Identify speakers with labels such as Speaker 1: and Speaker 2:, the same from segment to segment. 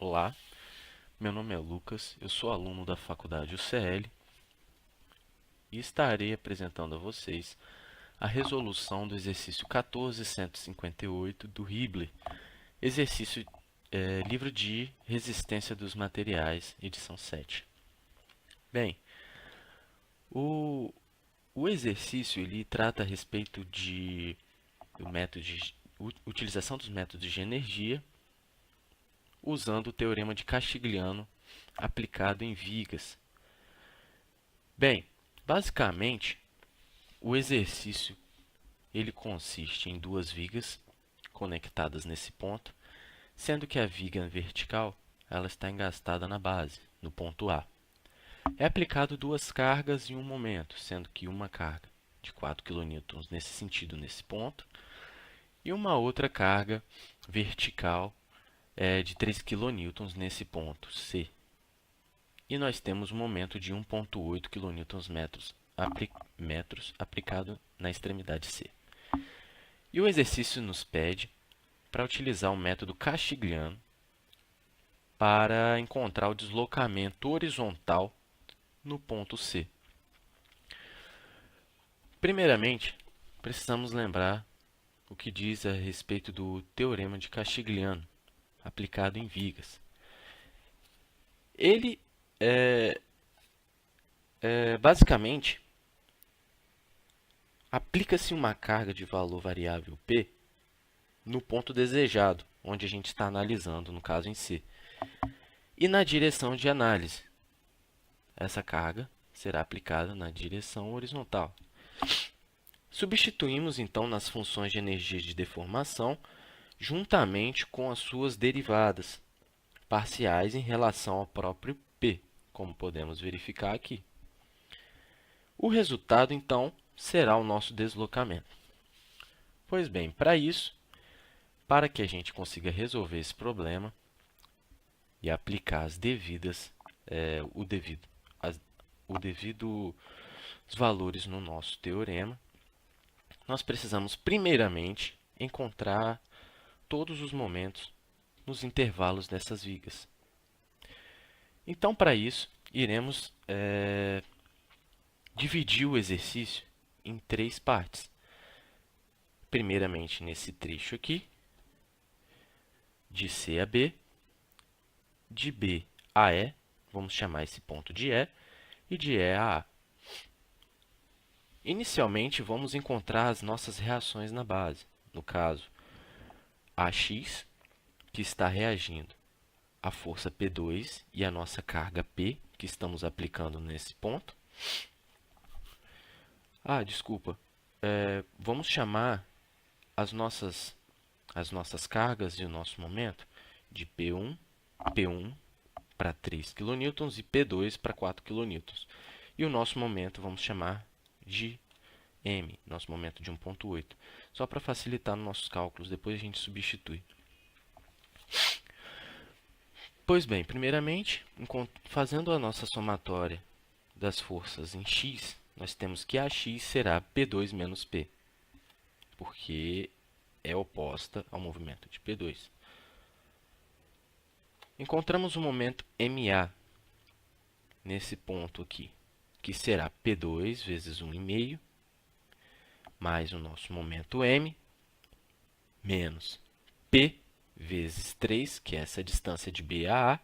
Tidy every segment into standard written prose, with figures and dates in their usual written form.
Speaker 1: Olá, meu nome é Lucas, eu sou aluno da Faculdade UCL e estarei apresentando a vocês a resolução do exercício 14.158 do Hibble, exercício livro de resistência dos materiais, edição 7. Bem, o, o exercício ele trata a respeito do método de utilização dos métodos de energia usando o teorema de Castigliano aplicado em vigas. Bem, basicamente, o exercício ele consiste em duas vigas conectadas nesse ponto, sendo que a viga vertical ela está engastada na base, no ponto A. É aplicado duas cargas em um momento, sendo que uma carga de 4 kN nesse sentido, nesse ponto, e uma outra carga vertical de 3 kN nesse ponto, C. E nós temos um momento de 1,8 kN aplicado na extremidade C. E o exercício nos pede para utilizar o método Castigliano para encontrar o deslocamento horizontal no ponto C. Primeiramente, precisamos lembrar o que diz a respeito do teorema de Castigliano aplicado em vigas. Ele basicamente aplica-se uma carga de valor variável P no ponto desejado, onde a gente está analisando, no caso em C. E na direção de análise, essa carga será aplicada na direção horizontal. Substituímos, então, nas funções de energia de deformação, juntamente com as suas derivadas parciais em relação ao próprio P, como podemos verificar aqui. O resultado, então, será o nosso deslocamento. Pois bem, para que a gente consiga resolver esse problema e aplicar os devidos valores no nosso teorema, nós precisamos, primeiramente, encontrar todos os momentos nos intervalos dessas vigas. Então, para isso, iremos dividir o exercício em três partes. Primeiramente, nesse trecho aqui, de C a B, de B a E, vamos chamar esse ponto de E de E a A. Inicialmente, vamos encontrar as nossas reações na base. No caso, AX, que está reagindo à força P2 e à nossa carga P, que estamos aplicando nesse ponto. Desculpa. Vamos chamar as nossas cargas e o nosso momento de P1 para 3 kN e P2 para 4 kN. E o nosso momento vamos chamar de M, nosso momento de 1,8. Só para facilitar nos nossos cálculos, depois a gente substitui. Pois bem, primeiramente, fazendo a nossa somatória das forças em x, nós temos que AX será P2 menos P, porque é oposta ao movimento de P2. Encontramos o momento MA nesse ponto aqui, que será P2 vezes 1,5, mais o nosso momento M, menos P vezes 3, que é essa distância de B a A,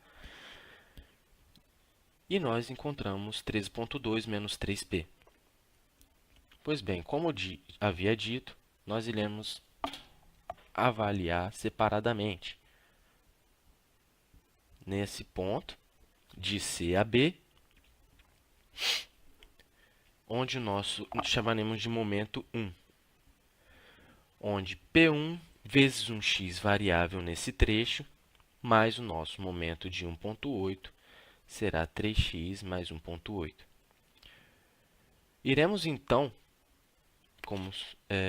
Speaker 1: e nós encontramos 13,2 menos 3P. Pois bem, como havia dito, nós iremos avaliar separadamente. Nesse ponto, de C a B, onde nós chamaremos de momento 1, onde P1 vezes um x variável nesse trecho, mais o nosso momento de 1,8, será 3x mais 1,8. Iremos, então, como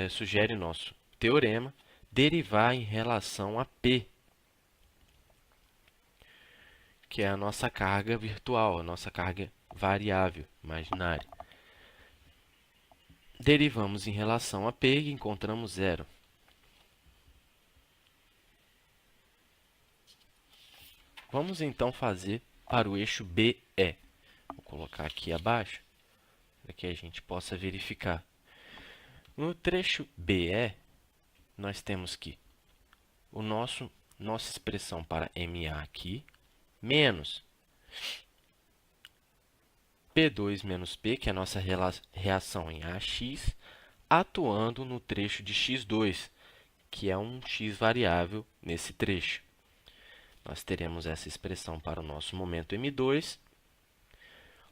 Speaker 1: sugere nosso teorema, derivar em relação a P, que é a nossa carga virtual, a nossa carga variável, imaginária. Derivamos em relação a P e encontramos zero. Vamos então fazer para o eixo BE. Vou colocar aqui abaixo, para que a gente possa verificar. No trecho BE, nós temos que nossa expressão para MA aqui, menos P2 menos P, que é a nossa reação em AX, atuando no trecho de x2, que é um x variável nesse trecho. Nós teremos essa expressão para o nosso momento M2.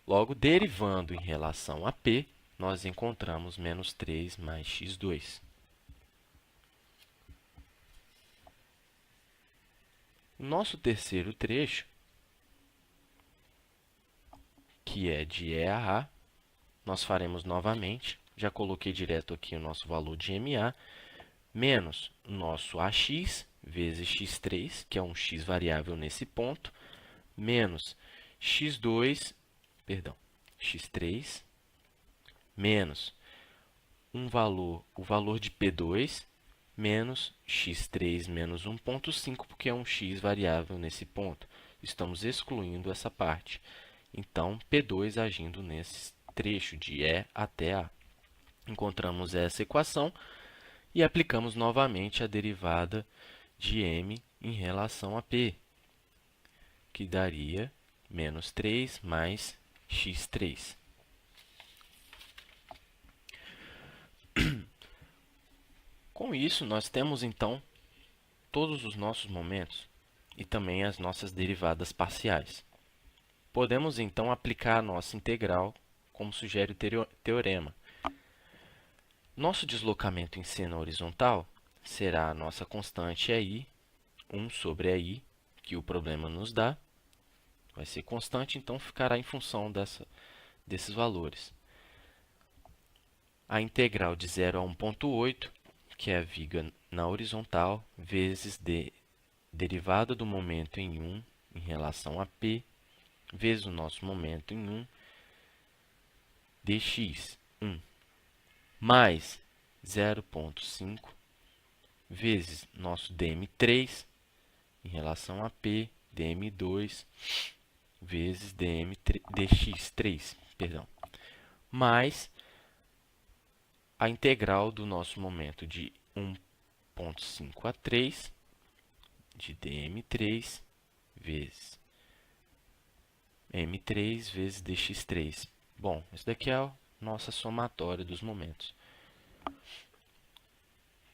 Speaker 1: Logo, derivando em relação a P, nós encontramos menos 3 mais x2. Nosso terceiro trecho, que é de E a A, nós faremos novamente. Já coloquei direto aqui o nosso valor de MA, menos o nosso AX vezes x3, que é um x variável nesse ponto, menos x2, perdão, x3, menos o valor de P2, menos x3 menos 1,5, porque é um x variável nesse ponto. Estamos excluindo essa parte. Então, P2 agindo nesse trecho de E até A. Encontramos essa equação e aplicamos novamente a derivada de M em relação a P, que daria menos 3 mais x3. Com isso, nós temos, então, todos os nossos momentos e também as nossas derivadas parciais. Podemos, então, aplicar a nossa integral, como sugere o teorema. Nosso deslocamento em seno horizontal será a nossa constante EI, 1 sobre EI, que o problema nos dá. Vai ser constante, então ficará em função desses valores. A integral de 0 a 1,8, que é a viga na horizontal, vezes derivada do momento em 1 em relação a P, vezes o nosso momento em 1, dx, 1, mais 0,5, vezes nosso dm3 em relação a P, dm2, vezes dx3, perdão, mais a integral do nosso momento de 1,5 a 3, de dm3, vezes m3 vezes dx3. Bom, isso daqui é a nossa somatória dos momentos.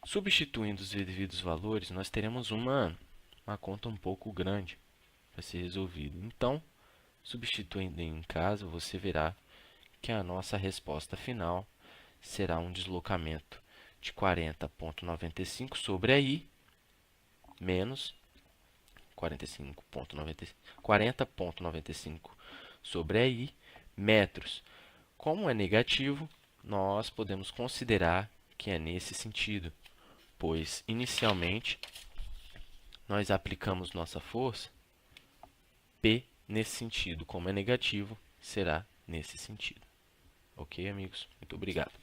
Speaker 1: Substituindo os devidos valores, nós teremos uma conta um pouco grande para ser resolvida. Então, substituindo em casa, você verá que a nossa resposta final será um deslocamento de 40,95 sobre a I, menos 40,95 sobre a I, metros. Como é negativo, nós podemos considerar que é nesse sentido, pois, inicialmente, nós aplicamos nossa força P nesse sentido. Como é negativo, será nesse sentido. Ok, amigos? Muito obrigado.